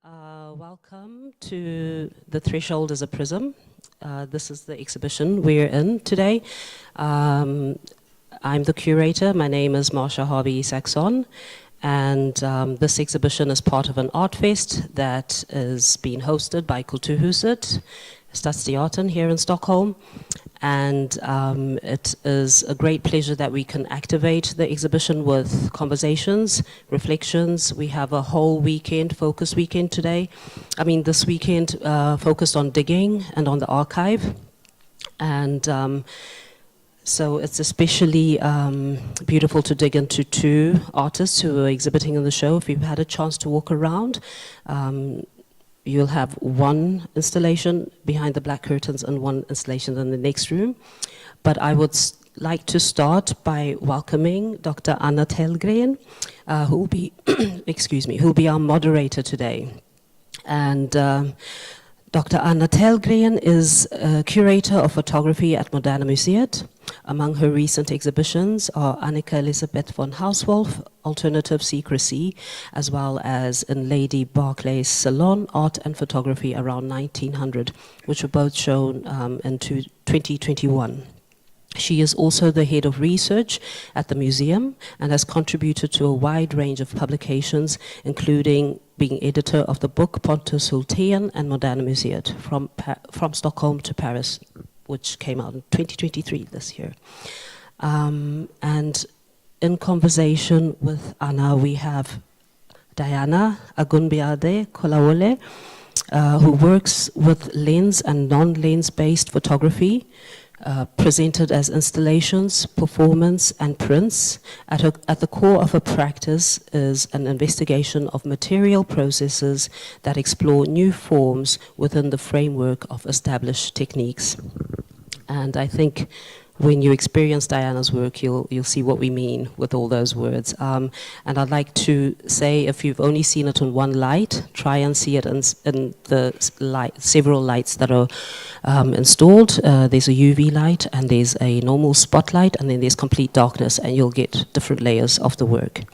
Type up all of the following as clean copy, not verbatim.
Welcome to The Threshold is a Prism. This is the exhibition we're in today. I'm the curator. My name is Marsha Harvey-Saxon, and this exhibition is part of an art fest that is being hosted by Kulturhuset, Stadsteatern here in Stockholm. And it is a great pleasure that we can activate the exhibition with conversations, reflections. We have a whole weekend, focus weekend today. This weekend focused on digging and on the archive. And so it's especially beautiful to dig into two artists who are exhibiting in the show. If you've had a chance to walk around, you'll have one installation behind the black curtains and one installation in the next room. But I would like to start by welcoming Dr. Anna Tellgren, who will be, who will be our moderator today. And Dr. Anna Tellgren is a curator of photography at Moderna Museet. Among her recent exhibitions are Annika Elisabeth von Hauswolf, Alternative Secrecy, as well as in Lady Barclay's Salon, Art and Photography around 1900, which were both shown in 2021. She is also the head of research at the museum and has contributed to a wide range of publications, including being editor of the book Pontus Hultén and Moderna Museet, from Stockholm to Paris, which came out in 2023 this year. And in conversation with Anna, we have Diana Agunbiade-Kolawole, who works with lens and non-lens based photography, presented as installations, performance, and prints. At the core of her practice is an investigation of material processes that explore new forms within the framework of established techniques. And I think when you experience Diana's work, you'll see what we mean with all those words. And I'd like to say, if you've only seen it in one light, try and see it in the several lights that are installed. There's a UV light, and there's a normal spotlight, and then there's complete darkness, and you'll get different layers of the work.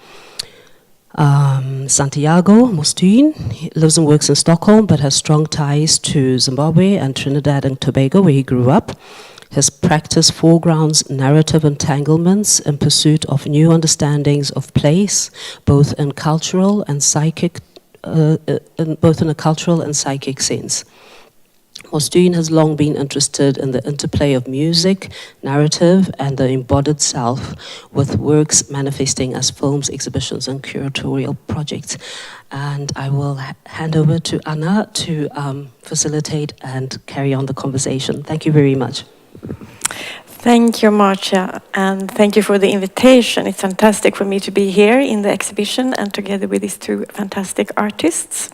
Santiago Mostyn lives and works in Stockholm, but has strong ties to Zimbabwe and Trinidad and Tobago, where he grew up. His practice foregrounds narrative entanglements in pursuit of new understandings of place, both in cultural and psychic, both in a cultural and psychic sense. Mostyn has long been interested in the interplay of music, narrative, and the embodied self, with works manifesting as films, exhibitions, and curatorial projects. And I will hand over to Anna to facilitate and carry on the conversation. Thank you very much. Thank you, Marcia, and thank you for the invitation. It's fantastic for me to be here in the exhibition and together with these two fantastic artists.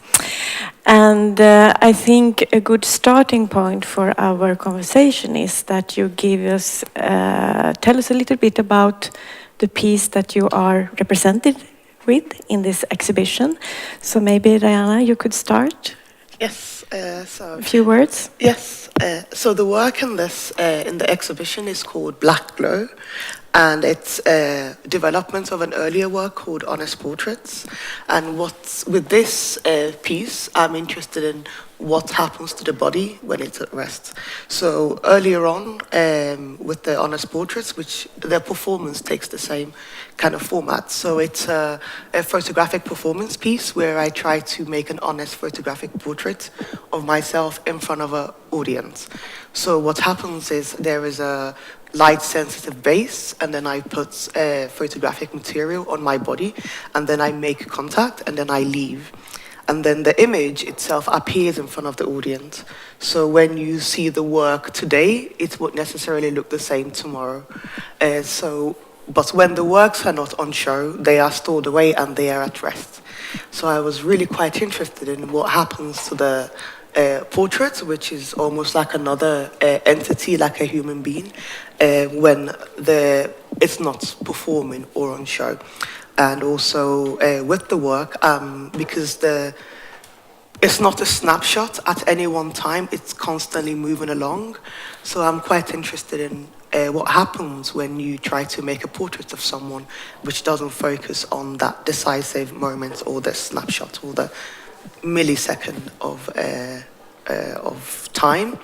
And I think a good starting point for our conversation is that you give us, tell us a little bit about the piece that you are represented with in this exhibition. So maybe, Diana, you could start. Yes. A few words. Yes. So the work in this in the exhibition is called Black Glow, and it's a development of an earlier work called Honest Portraits. And what's with this piece, I'm interested in what happens to the body when it's at rest. So earlier on, with the Honest Portraits, which their performance takes the same kind of format. So it's a photographic performance piece where I try to make an honest photographic portrait of myself in front of an audience. So what happens is there is a light-sensitive base, and then I put photographic material on my body, and then I make contact, and then I leave. And then the image itself appears in front of the audience. So when you see the work today, it won't necessarily look the same tomorrow. But when the works are not on show, they are stored away and they are at rest. So I was really quite interested in what happens to the portrait, which is almost like another entity, like a human being, when it's not performing or on show. And also with the work, because it's not a snapshot at any one time, it's constantly moving along. So I'm quite interested in what happens when you try to make a portrait of someone which doesn't focus on that decisive moment or the snapshot or the millisecond of time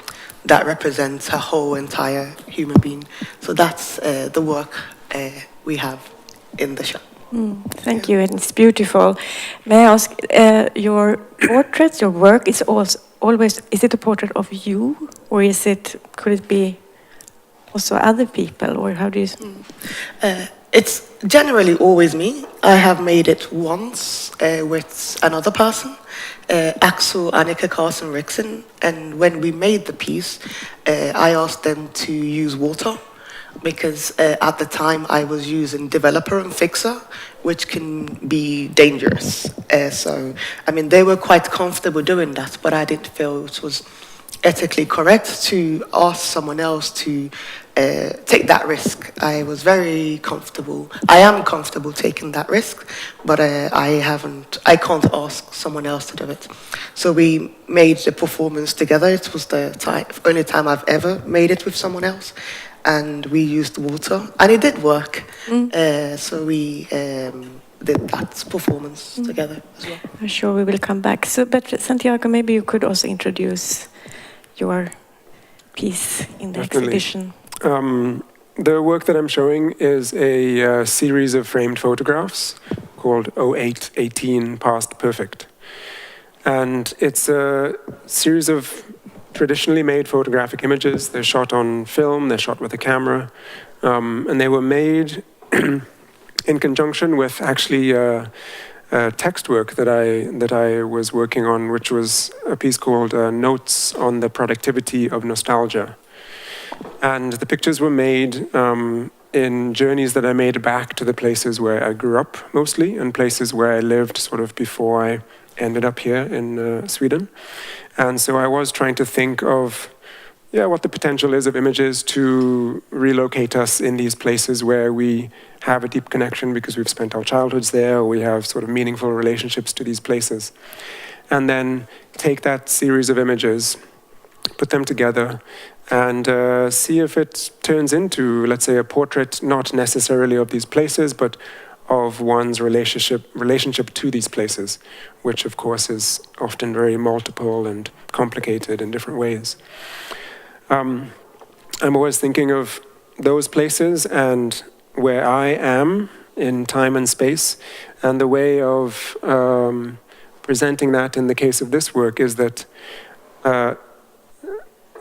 that represents a whole entire human being. So that's the work we have in the show. Thank you, and it's beautiful. May I ask, your portraits, your work is always, is it a portrait of you, or could it be also other people, or how do you? It's generally always me. I have made it once with another person, Axel, Annika, Carson, Rixon, and when we made the piece, I asked them to use water, because at the time I was using developer and fixer, which can be dangerous. So, I mean, they were quite comfortable doing that, but I didn't feel it was ethically correct to ask someone else to take that risk. I was very comfortable. I am comfortable taking that risk, but I can't ask someone else to do it. So we made the performance together. It was the only time I've ever made it with someone else. And we used water, and it did work. So we did that performance together as well. I'm sure we will come back. So, but Santiago, maybe you could also introduce your piece in the exhibition. The work that I'm showing is a series of framed photographs called 0818 Past Perfect. And it's a series of traditionally made photographic images. They're shot on film, they're shot with a camera, and they were made in conjunction with actually text work that I was working on, which was a piece called Notes on the Productivity of Nostalgia. And the pictures were made in journeys that I made back to the places where I grew up mostly, and places where I lived sort of before I ended up here in Sweden. And so I was trying to think of what the potential is of images to relocate us in these places where we have a deep connection because we've spent our childhoods there, or we have sort of meaningful relationships to these places. And then take that series of images, put them together, and see if it turns into, let's say, a portrait not necessarily of these places, but of one's relationship to these places, which of course is often very multiple and complicated in different ways. I'm always thinking of those places and where I am in time and space, and the way of presenting that in the case of this work is that I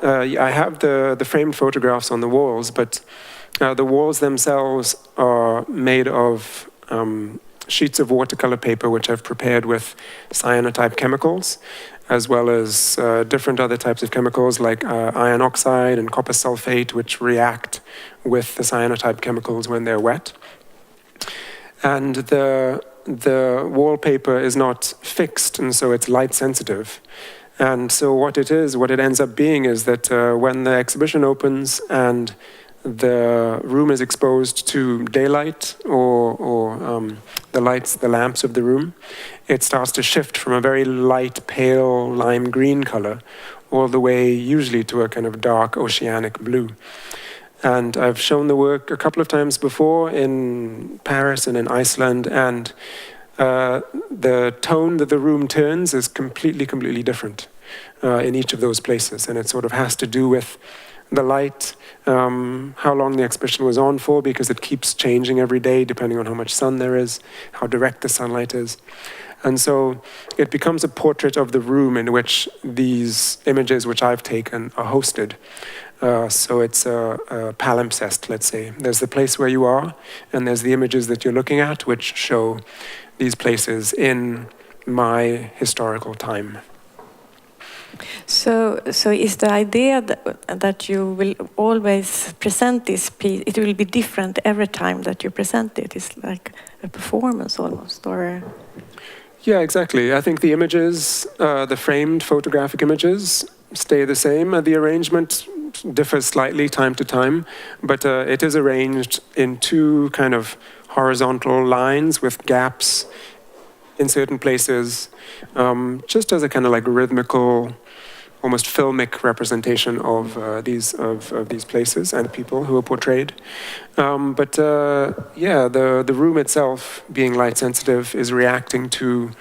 have the framed photographs on the walls, but the walls themselves are made of sheets of watercolor paper which I've prepared with cyanotype chemicals, as well as different other types of chemicals like iron oxide and copper sulfate, which react with the cyanotype chemicals when they're wet. And the wallpaper is not fixed, and so it's light sensitive. And so what it ends up being is that when the exhibition opens and the room is exposed to daylight or the lamps of the room, it starts to shift from a very light, pale lime green color all the way usually to a kind of dark oceanic blue. And I've shown the work a couple of times before in Paris and in Iceland, and the tone that the room turns is completely different in each of those places. And it sort of has to do with the light, how long the exhibition was on for, because it keeps changing every day depending on how much sun there is, how direct the sunlight is. And so it becomes a portrait of the room in which these images which I've taken are hosted. So it's a palimpsest, let's say. There's the place where you are, and there's the images that you're looking at, which show these places in my historical time. So is the idea that you will always present this piece, it will be different every time that you present it? It's like a performance almost, or? Yeah, exactly. I think the images, the framed photographic images, stay the same. The arrangement differs slightly time to time, but it is arranged in two kind of horizontal lines with gaps in certain places, just as a kind of like rhythmical, almost filmic representation of these places and people who are portrayed. The room itself, being light sensitive, is reacting to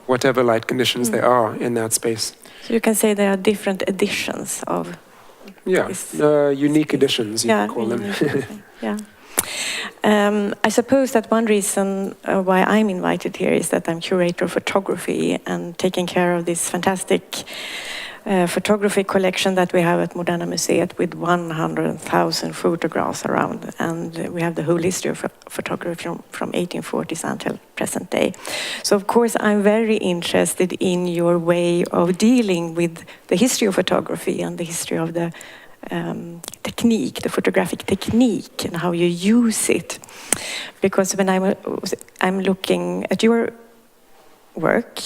whatever light conditions there are in that space. So you can say there are different editions of unique editions, you could call them. Yeah. I suppose that one reason why I'm invited here is that I'm curator of photography and taking care of this fantastic photography collection that we have at Moderna Museet with 100,000 photographs around, and we have the whole history of photography from 1840s until present day. So of course I'm very interested in your way of dealing with the history of photography and the history of the technique, the photographic technique, and how you use it. Because when I'm looking at your work,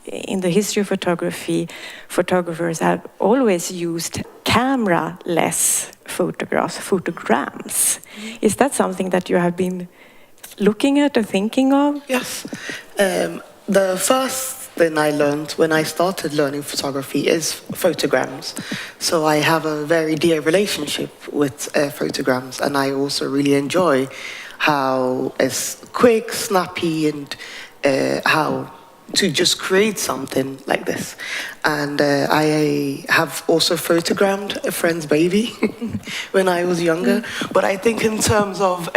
in the history of photography, photographers have always used camera-less photographs, photograms. Is that something that you have been looking at or thinking of? Yes. The first thing I learned when I started learning photography is photograms. So I have a very dear relationship with photograms, and I also really enjoy how it's quick, snappy, and how to just create something like this. And I have also photogrammed a friend's baby when I was younger. But I think in terms of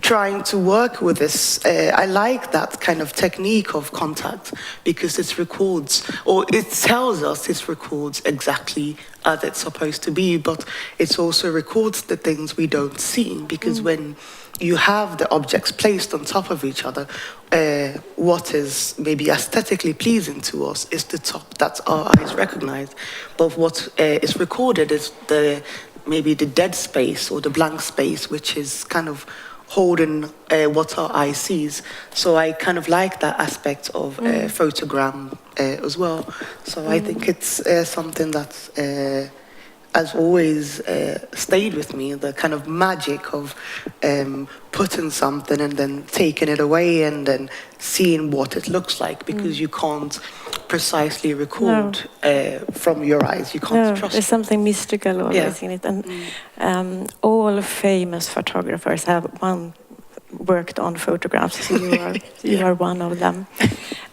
trying to work with this, I like that kind of technique of contact, because it records, or it tells us it records exactly as it's supposed to be, but it also records the things we don't see, because when you have the objects placed on top of each other, what is maybe aesthetically pleasing to us is the top that our eyes recognize. But what is recorded is maybe the dead space or the blank space, which is kind of holding what our eye sees. So I kind of like that aspect of photogram as well. So I think it's something that has always stayed with me, the kind of magic of putting something and then taking it away and then seeing what it looks like, because you can't precisely record from your eyes. You can't trust there's something mystical always in it. And all famous photographers have worked on photographs, so you are one of them.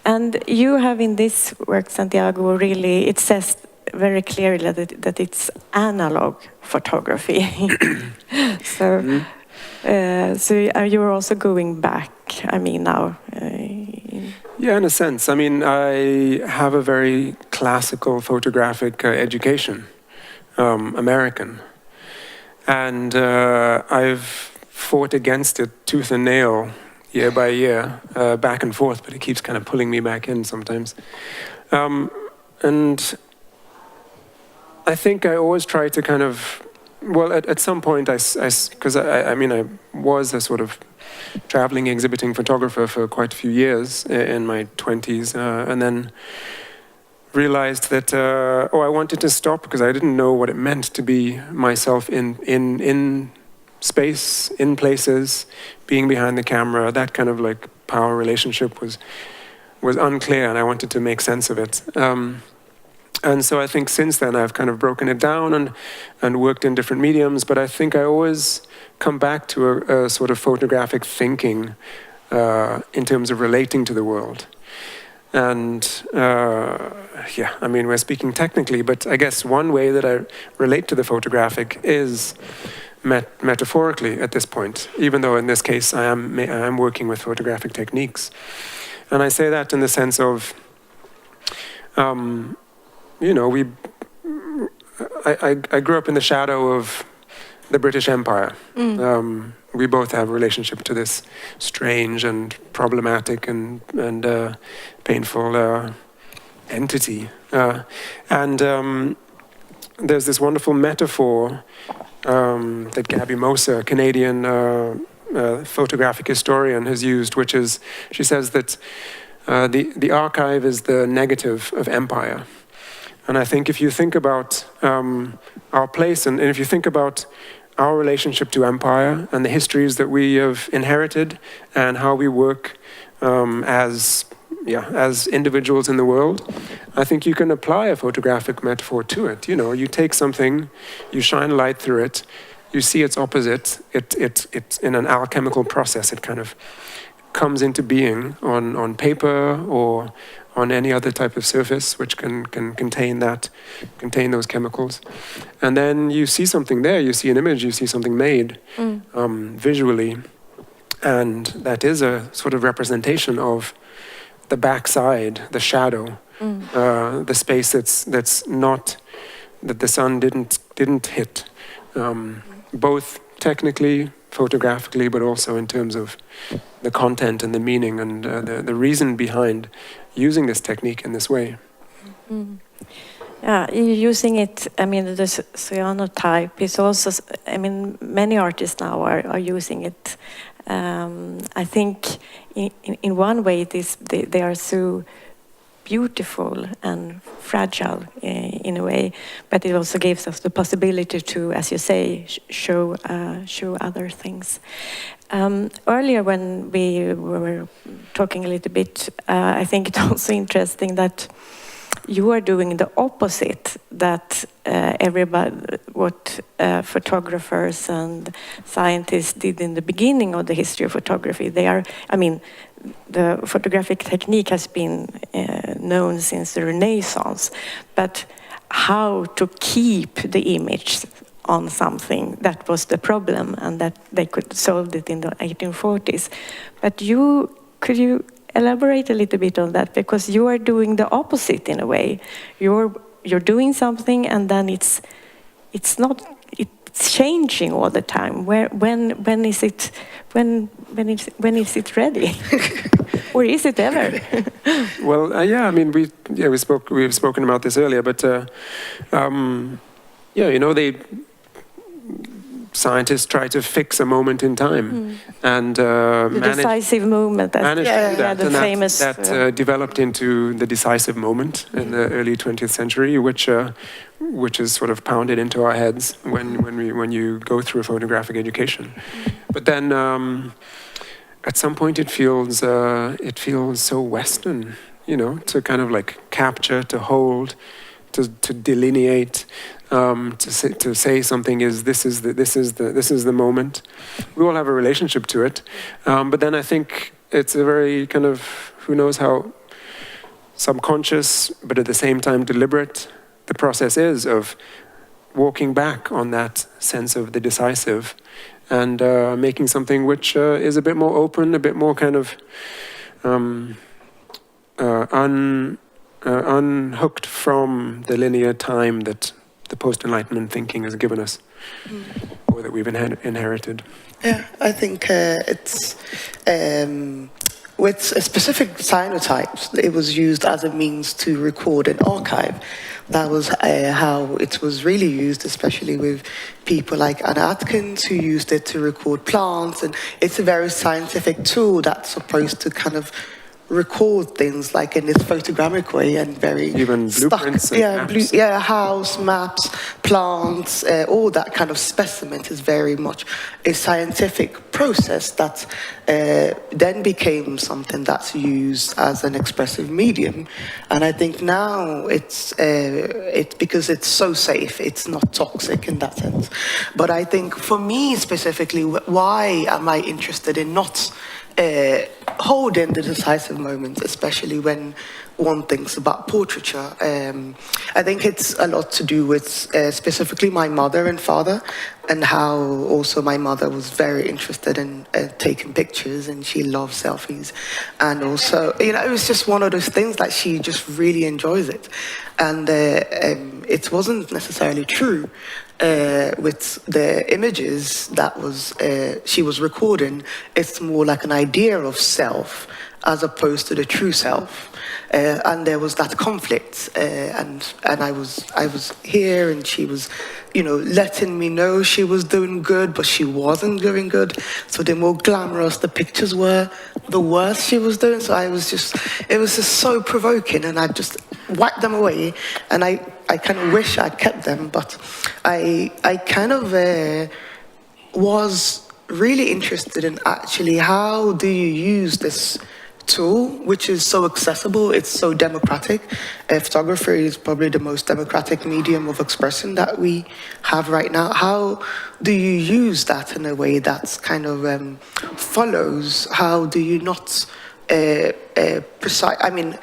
And you have in this work, Santiago, really, it says very clearly that it's analog photography. So you're also going back, now. Yeah, in a sense. I have a very classical photographic education, American. And I've fought against it tooth and nail, year by year, back and forth, but it keeps kind of pulling me back in sometimes. And I think I always try to kind of, at some point, because I was a sort of traveling exhibiting photographer for quite a few years in my 20s, and then realized that I wanted to stop because I didn't know what it meant to be myself in space, in places, being behind the camera. That kind of like power relationship was unclear, and I wanted to make sense of it. And so I think since then I've kind of broken it down and worked in different mediums, but I think I always come back to a sort of photographic thinking in terms of relating to the world. And we're speaking technically, but I guess one way that I relate to the photographic is metaphorically at this point, even though in this case I am working with photographic techniques. And I say that in the sense of, I grew up in the shadow of the British Empire. We both have a relationship to this strange and problematic and painful entity. And there's this wonderful metaphor that Gabby Moser, a Canadian photographic historian, has used, which is, she says that the archive is the negative of empire. And I think if you think about our place, and if you think about our relationship to empire and the histories that we have inherited and how we work as individuals in the world, I think you can apply a photographic metaphor to it. You take something, you shine light through it, you see its opposite, it in an alchemical process, it kind of comes into being on paper or on any other type of surface which can contain those chemicals. And then you see something there, you see an image, you see something made visually. And that is a sort of representation of the backside, the shadow, the space that's not, that the sun didn't hit, both technically, photographically, but also in terms of the content and the meaning and the reason behind using this technique in this way. Yeah, using it, I mean, the cyanotype is also, I mean, many artists now are using it. I think in one way it is, they are so beautiful and fragile in a way, but it also gives us the possibility to, as you say, show other things. Earlier when we were talking a little bit, I think it's also interesting that you are doing the opposite that everybody, what photographers and scientists did in the beginning of the history of photography. They are, I mean, the photographic technique has been known since the Renaissance, but how to keep the image on something, that was the problem, and that they could solve it in the 1840s. But could you elaborate a little bit on that, because you are doing the opposite in a way. You're doing something, and then it's changing all the time. When is it ready, or is it ever? Well, yeah, I mean, we've spoken about this earlier, but yeah, you know, scientists try to fix a moment in time and the decisive moment. Managed to do that, the and famous that developed into the decisive moment in the early 20th century, which is sort of pounded into our heads when you go through a photographic education. But then at some point it feels so Western, you know, to kind of like capture, to hold, to delineate. To say something is this is the moment. We all have a relationship to it, but then I think it's a very kind of, who knows how subconscious, but at the same time deliberate the process is of walking back on that sense of the decisive and making something which is a bit more open, a bit more kind of unhooked from the linear time that the post-Enlightenment thinking has given us, or that we've inherited. Yeah, I think it's with specific cyanotypes, it was used as a means to record an archive. That was how it was really used, especially with people like Anna Atkins, who used it to record plants, and it's a very scientific tool that's supposed to kind of record things like in this photogrammic way and very even blueprints and maps. House maps, plants, all that kind of specimen is very much a scientific process that then became something that's used as an expressive medium. And I think now it's because it's so safe, it's not toxic in that sense. But I think for me specifically, why am I interested in not holding the decisive moments, especially when one thinks about portraiture? I think it's a lot to do with specifically my mother and father, and how also my mother was very interested in taking pictures, and she loved selfies. And also, you know, it was just one of those things that she just really enjoys it. And it wasn't necessarily true with the images that she was recording. It's more like an idea of self as opposed to the true self. And there was that conflict, and I was here, and she was, you know, letting me know she was doing good, but she wasn't doing good. So the more glamorous the pictures were, the worse she was doing. So it was just so provoking, and I just whacked them away. And I kind of wish I kept them, but I kind of was really interested in actually how do you use this tool, which is so accessible, it's so democratic. Photography is probably the most democratic medium of expression that we have right now. How do you use that in a way that's kind of follows? How do you not precise? I mean,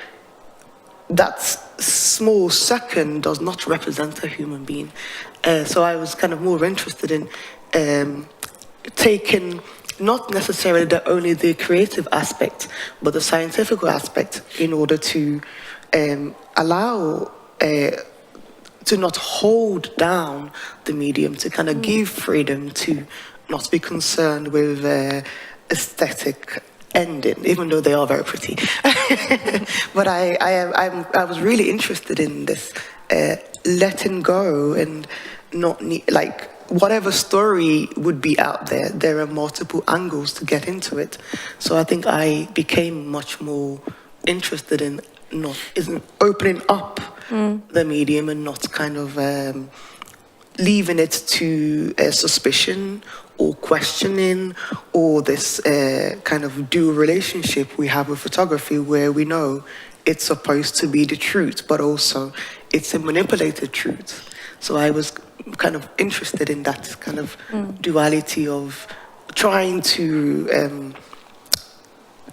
that small second does not represent a human being. So I was kind of more interested in taking not necessarily only the creative aspect, but the scientific aspect in order to allow, to not hold down the medium, to kind of give freedom to not be concerned with aesthetic ending, even though they are very pretty. But I was really interested in this letting go and not like, whatever story would be out there, there are multiple angles to get into it. So I think I became much more interested in opening up the medium and not kind of leaving it to suspicion or questioning, or this kind of dual relationship we have with photography, where we know it's supposed to be the truth, but also it's a manipulated truth. So I was kind of interested in that kind of duality of trying to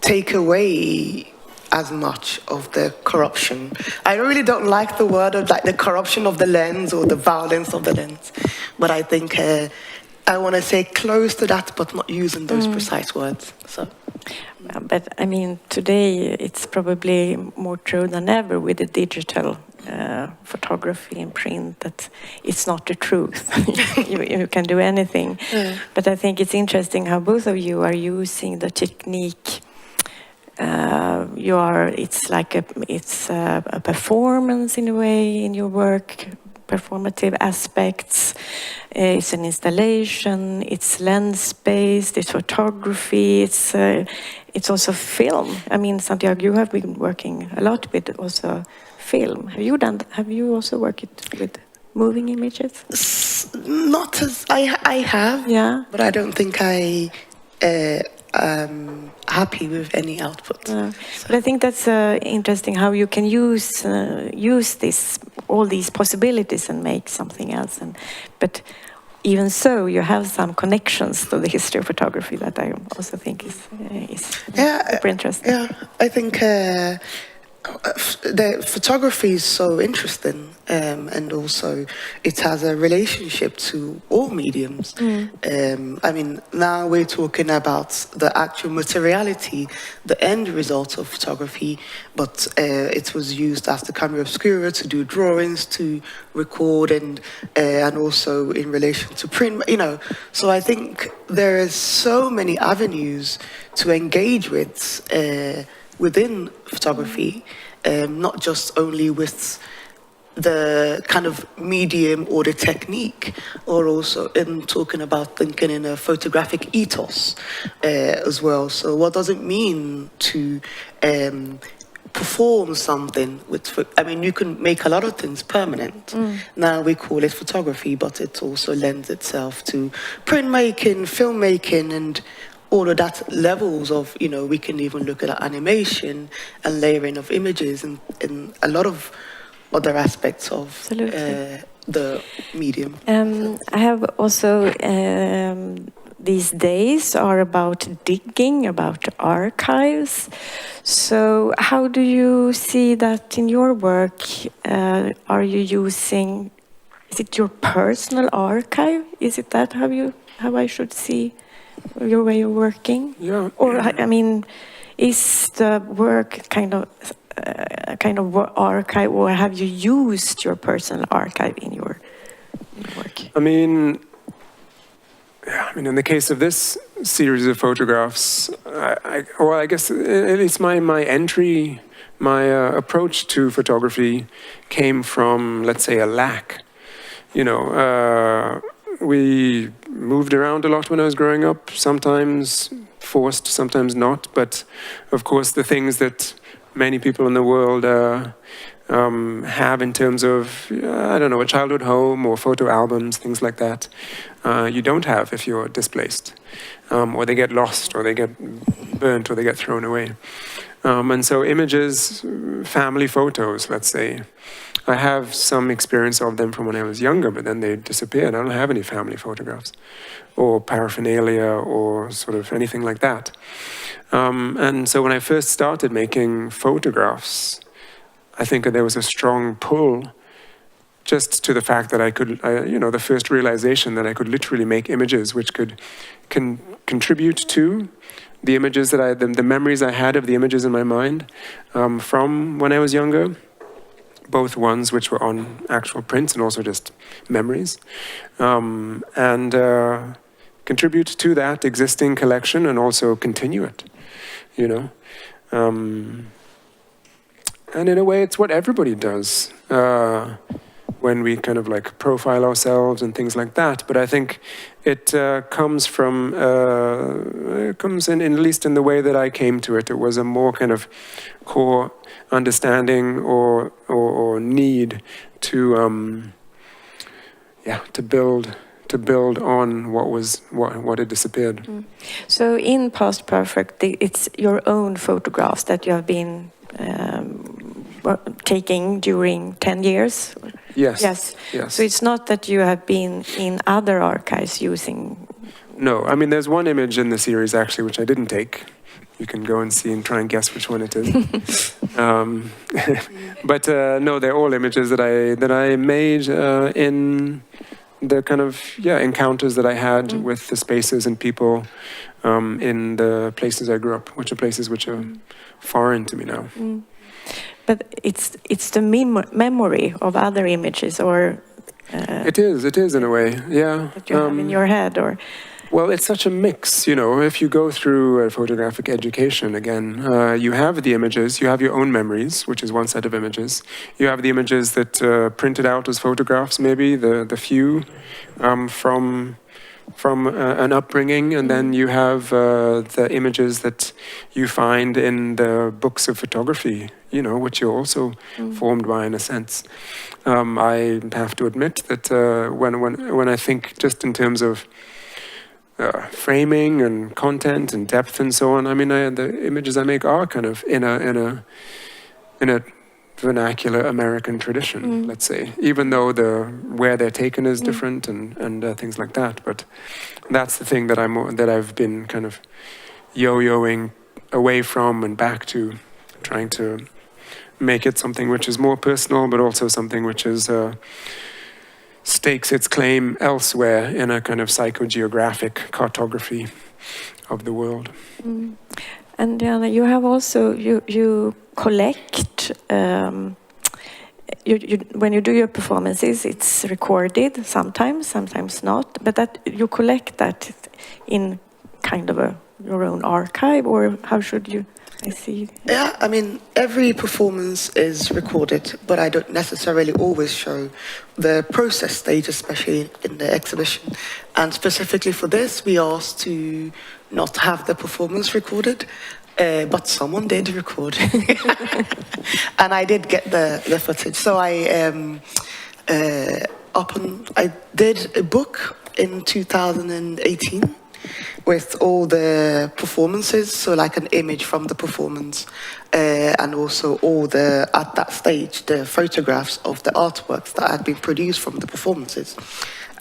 take away as much of the corruption. I really don't like the word of like the corruption of the lens or the violence of the lens, but I think I want to say close to that, but not using those precise words. So. But I mean, today it's probably more true than ever with the digital photography and print that it's not the truth. you can do anything. But I think it's interesting how both of you are using the technique. It's like a performance in a way in your work, performative aspects. It's an installation. It's lens-based. It's photography. It's also film. I mean, Santiago, you have been working a lot with also film. Have you also worked with moving images? Not as I have. Yeah. But I don't think I am happy with any output. But I think that's interesting how you can use all these possibilities and make something else. But even so, you have some connections to the history of photography that I also think is super interesting. Yeah, I think the photography is so interesting, and also it has a relationship to all mediums. I mean, now we're talking about the actual materiality, the end result of photography, but it was used as the camera obscura to do drawings, to record, and also in relation to print, you know. So I think there is so many avenues to engage with within photography, not just only with the kind of medium or the technique, or also in talking about thinking in a photographic ethos as well. So what does it mean to perform something with, I mean, you can make a lot of things permanent. Now we call it photography, but it also lends itself to printmaking, filmmaking, and all of that levels of, you know, we can even look at animation and layering of images and a lot of other aspects of the medium. I have also, these days are about digging, about archives. So how do you see that in your work? Are you using, is it your personal archive? Is it that how I should see your way of working? Yeah. Or, I mean, is the work kind of archive, or have you used your personal archive in your work? I mean, in the case of this series of photographs, I guess at least my approach to photography came from, let's say, a lack. You know, we moved around a lot when I was growing up, sometimes forced, sometimes not. But of course, the things that many people in the world have in terms of, I don't know, a childhood home or photo albums, things like that, you don't have if you're displaced, or they get lost, or they get burnt, or they get thrown away. And so images, family photos, let's say. I have some experience of them from when I was younger, but then they disappeared. I don't have any family photographs or paraphernalia or sort of anything like that. And so when I first started making photographs, I think there was a strong pull just to the fact that I could, the first realization that I could literally make images which can contribute to the images that the memories I had of the images in my mind from when I was younger, both ones which were on actual prints and also just memories, and contribute to that existing collection and also continue it, And in a way, it's what everybody does when we kind of like profile ourselves and things like that. But I think it comes from, it comes in, at least in the way that I came to it. It was a more kind of core understanding or need to build on what had disappeared. So in Past Perfect, it's your own photographs that you have been taking during 10 years? Yes. Yes. Yes. So it's not that you have been in other archives using... No, I mean, there's one image in the series actually which I didn't take. You can go and see and try and guess which one it is. But no, they're all images that I made in the kind of encounters that I had with the spaces and people in the places I grew up, which are places which are foreign to me now. But it's the memory of other images, or it is in a way, yeah. That you have in your head, or. Well, it's such a mix, If you go through a photographic education, again, you have the images, you have your own memories, which is one set of images. You have the images that printed out as photographs, maybe the few from an upbringing, and then you have the images that you find in the books of photography, which you're also formed by in a sense. I have to admit that when I think just in terms of framing and content and depth and so on, I mean, the images I make are kind of in a vernacular American tradition, let's say, even though where they're taken is different and things like that. But that's the thing that I've been kind of yo-yoing away from and back to, trying to make it something which is more personal, but also something which is stakes its claim elsewhere in a kind of psychogeographic cartography of the world. And Diana, you have also you collect. When you do your performances, it's recorded sometimes not. But that you collect that in kind of your own archive, or how should you? I see. Yeah, I mean, every performance is recorded, but I don't necessarily always show the process stage, especially in the exhibition. And specifically for this, we asked to not have the performance recorded, but someone did record. And I did get the footage. So I did a book in 2018 with all the performances, so like an image from the performance, and also at that stage, the photographs of the artworks that had been produced from the performances.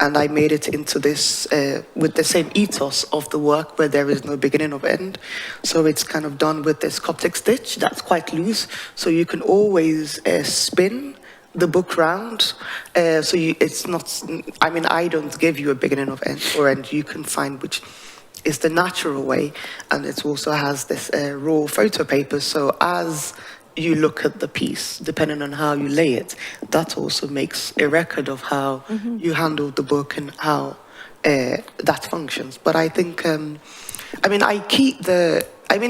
And I made it into this with the same ethos of the work, where there is no beginning or end. So it's kind of done with this Coptic stitch that's quite loose, so you can always spin the book round. It's not, I mean, I don't give you a beginning of end. You can find which is the natural way. And it also has this raw photo paper. So as you look at the piece, depending on how you lay it, that also makes a record of how you handle the book and how that functions. But I think,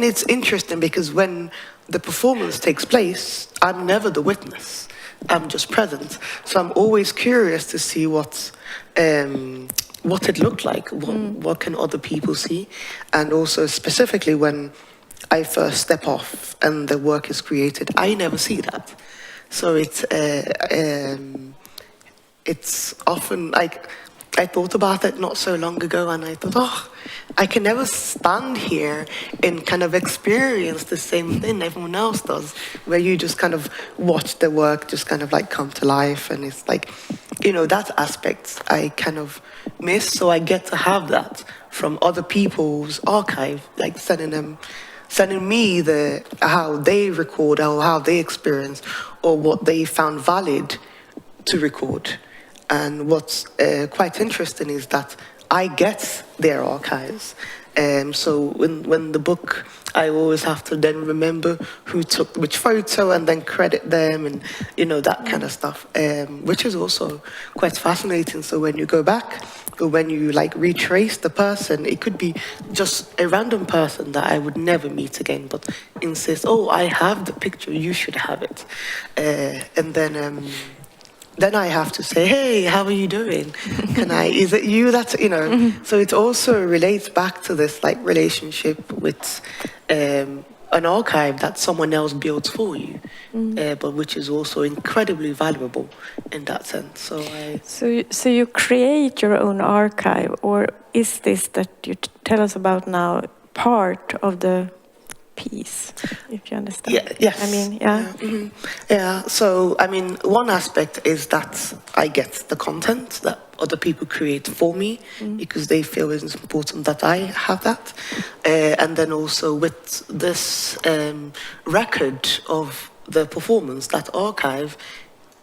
it's interesting because when the performance takes place, I'm never the witness. I'm just present. So I'm always curious to see what it looked like, what can other people see, and also specifically when I first step off and the work is created, I never see that. So it's often like I thought about it not so long ago, and I thought, oh, I can never stand here and kind of experience the same thing everyone else does, where you just kind of watch the work just kind of like come to life, and it's like, you know, that aspect I kind of miss, so I get to have that from other people's archive, like sending me how they record or how they experience or what they found valid to record. And what's quite interesting is that I get their archives. So when the book, I always have to then remember who took which photo and then credit them, and you know, that kind of stuff, which is also quite fascinating. So when you go back, or when you like retrace the person, it could be just a random person that I would never meet again, but insists, oh, I have the picture, you should have it. And then I have to say, hey, how are you doing? Is it you that, you know? Mm-hmm. So it also relates back to this like relationship with an archive that someone else built for you, but which is also incredibly valuable in that sense. So you create your own archive, or is this that you tell us about now part of the piece, if you understand? Yeah, yes. I mean, yeah. Yeah. Mm-hmm. Yeah, so, I mean, one aspect is that I get the content that other people create for me because they feel it's important that I have that. And then also with this record of the performance, that archive,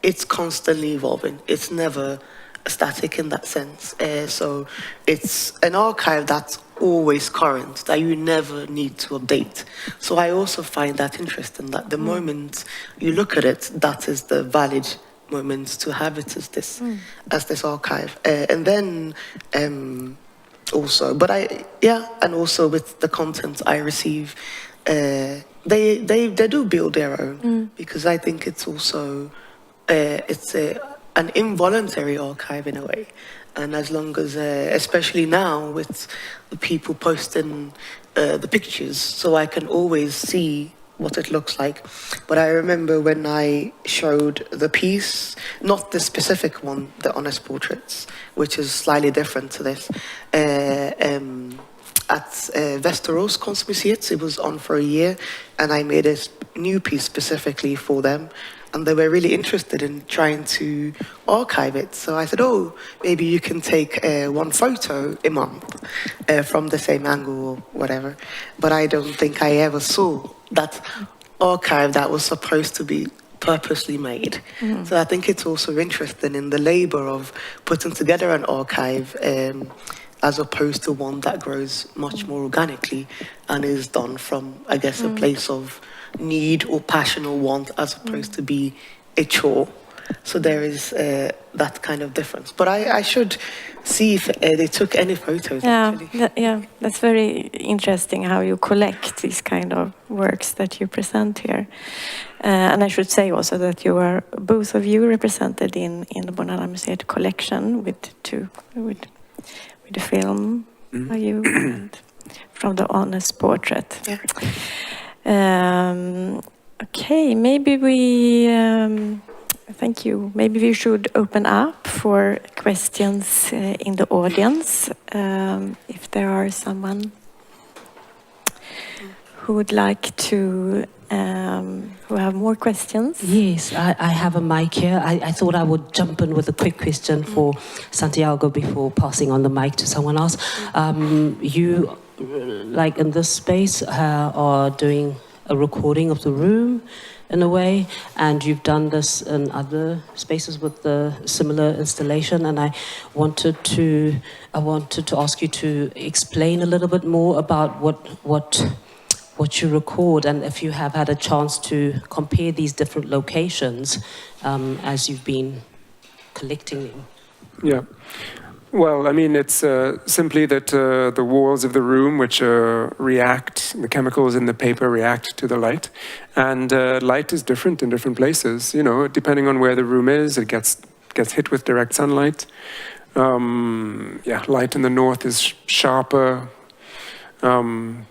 it's constantly evolving. It's never static in that sense. So it's an archive that's always current, that you never need to update. So I also find that interesting, that the moment you look at it, that is the valid moment to have it as this archive. And then also, and also with the content I receive, they do build their own, because I think it's also an involuntary archive in a way. And as long as, especially now with the people posting the pictures, so I can always see what it looks like. But I remember when I showed the piece, not the specific one, the honest portraits, which is slightly different to this, at Statens Konstråd. It was on for a year, and I made a new piece specifically for them. And they were really interested in trying to archive it. So I said, oh, maybe you can take one photo a month from the same angle or whatever. But I don't think I ever saw that archive that was supposed to be purposely made. So I think it's also interesting in the labor of putting together an archive as opposed to one that grows much more organically and is done from, I guess, a place of need or passion or want, as opposed to be a chore. So there is that kind of difference. But I should see if they took any photos, actually. That's very interesting how you collect these kind of works that you present here. And I should say also that you are, both of you, represented in the Moderna Museet collection with the film by you and from the honest portrait. Yeah. Okay, maybe thank you. Maybe we should open up for questions in the audience. If there are someone who would like to, who have more questions. Yes, I have a mic here. I thought I would jump in with a quick question for Santiago before passing on the mic to someone else. You, like in this space, are doing a recording of the room in a way, and you've done this in other spaces with the similar installation, and I wanted to ask you to explain a little bit more about what you record, and if you have had a chance to compare these different locations as you've been collecting them. Yeah. Well, I mean, it's simply that the walls of the room, which react, the chemicals in the paper react to the light, and light is different in different places. You know, depending on where the room is, it gets hit with direct sunlight. Light in the north is sharper, the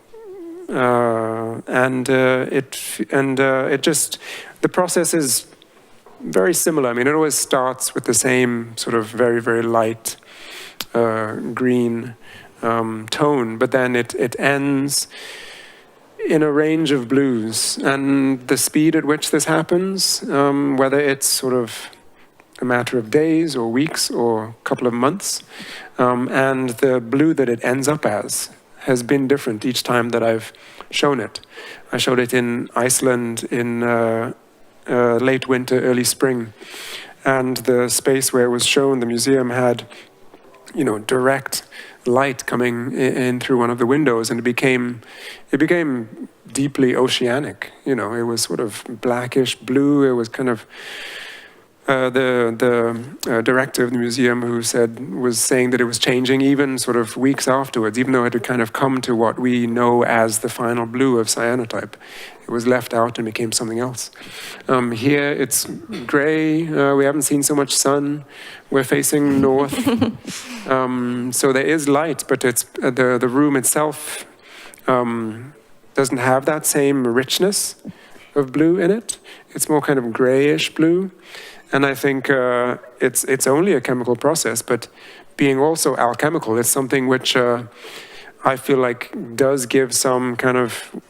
process is very similar. I mean, it always starts with the same sort of very, very light green tone, but then it ends in a range of blues. And the speed at which this happens, whether it's sort of a matter of days or weeks or a couple of months, and the blue that it ends up as has been different each time that I've shown it. I showed it in Iceland in late winter, early spring, and the space where it was shown, the museum had, direct light coming in through one of the windows, and it became deeply oceanic. It was sort of blackish blue. It was kind of the director of the museum was saying that it was changing even sort of weeks afterwards, even though it had kind of come to what we know as the final blue of cyanotype. It was left out and became something else. Here it's gray. We haven't seen so much sun. We're facing north. So there is light, but it's the room itself doesn't have that same richness of blue in it. It's more kind of grayish blue. And I think it's only a chemical process, but being also alchemical, it's something which I feel like does give some kind of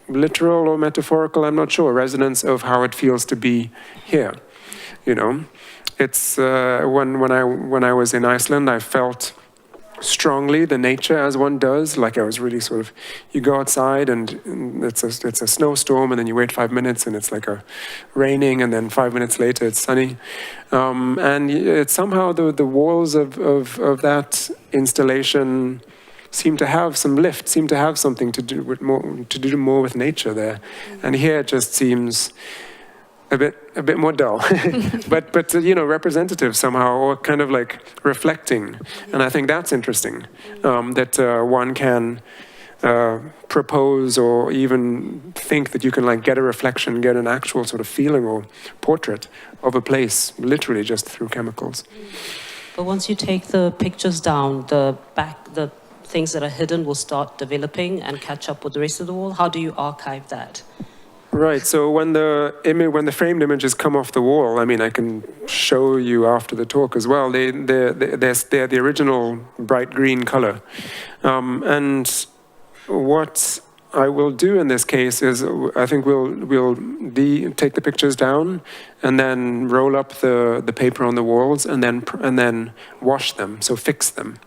literal or metaphorical, I'm not sure, resonance of how it feels to be here. It's when I was in Iceland, I felt strongly the nature as one does. Like I was really sort of, you go outside and it's a snowstorm, and then you wait 5 minutes and it's like raining, and then 5 minutes later it's sunny. And it's somehow the walls of that installation seem to have some lift, seem to have something to do more with nature there. And here it just seems a bit more dull, but representative somehow, or kind of like reflecting. And I think that's interesting, that one can propose or even think that you can like get a reflection, get an actual sort of feeling or portrait of a place, literally just through chemicals. But once you take the pictures down, the things that are hidden will start developing and catch up with the rest of the wall. How do you archive that? Right. So when the framed images come off the wall, I mean, I can show you after the talk as well. They're the original bright green color, and what I will do in this case is I think we'll take the pictures down and then roll up the paper on the walls and then wash them, so fix them.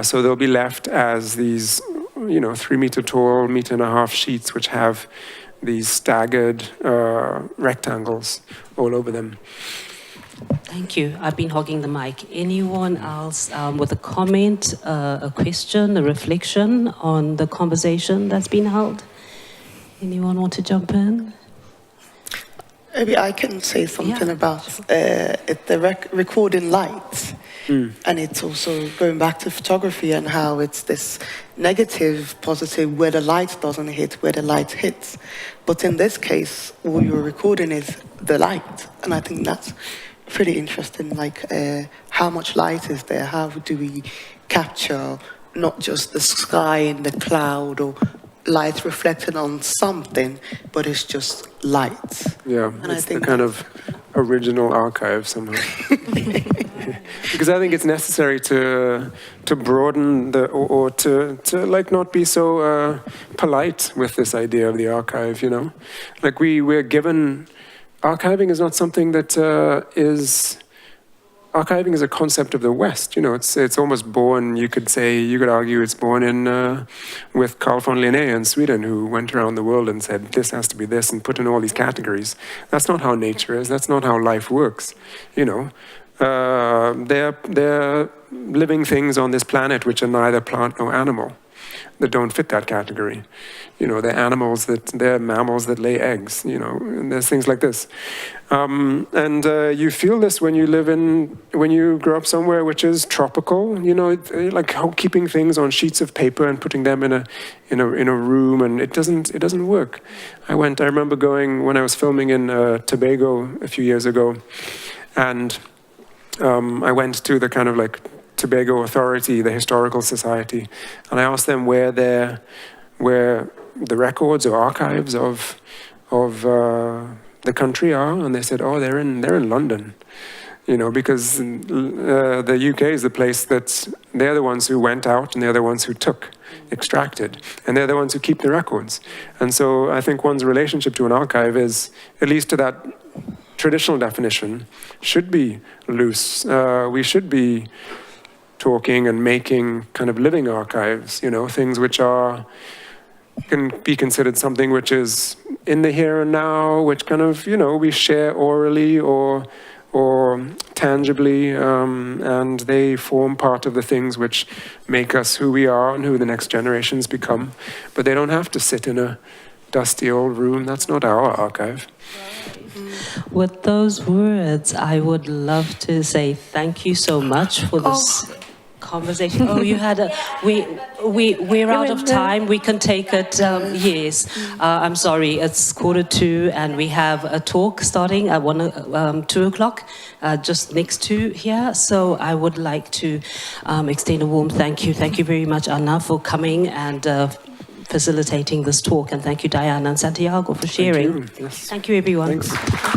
So they'll be left as these 3 meter tall, 1.5 meter sheets which have these staggered rectangles all over them. Thank you. I've been hogging the mic. Anyone else with a comment, a question, a reflection on the conversation that's been held? Anyone want to jump in? Maybe I can say something about the recording light. And it's also going back to photography and how it's this negative, positive, where the light doesn't hit, where the light hits. But in this case, all you're recording is the light. And I think that's pretty interesting, like how much light is there? How do we capture not just the sky and the cloud or light reflecting on something, but it's just light. Yeah, and it's the kind of original archive somehow. Because I think it's necessary to broaden or to like not be so polite with this idea of the archive, Like we're given, archiving is not something that archiving is a concept of the West, it's almost born, you could argue it's born in, with Carl von Linné in Sweden, who went around the world and said, this has to be this, and put in all these categories. That's not how nature is, that's not how life works, They're living things on this planet which are neither plant nor animal, that don't fit that category. They're mammals that lay eggs, and there's things like this. And you feel this when you grow up somewhere which is tropical, like how keeping things on sheets of paper and putting them in a room, and it doesn't work. I remember going when I was filming in Tobago a few years ago, and I went to the kind of like Tobago Authority, the Historical Society, and I asked them where the records or archives of the country are, and they said, oh, they're in London. you know, because the UK is the place that they're the ones who went out and they're the ones who took, extracted, and they're the ones who keep the records. And so I think one's relationship to an archive is, at least to that traditional definition, should be loose. We should be talking and making kind of living archives, you know, things which can be considered something which is in the here and now, which kind of, you know, we share orally or tangibly, and they form part of the things which make us who we are and who the next generations become. But they don't have to sit in a dusty old room. That's not our archive. With those words, I would love to say thank you so much for this conversation. Oh, you had a... We're out of time. We can take it. Yes. I'm sorry. It's 1:45, and we have a talk starting at 2 o'clock, just next to here. So I would like to extend a warm thank you. Thank you very much, Anna, for coming and facilitating this talk. And thank you, Diana and Santiago, for sharing. Thank you. Yes. Thank you, everyone. Thanks.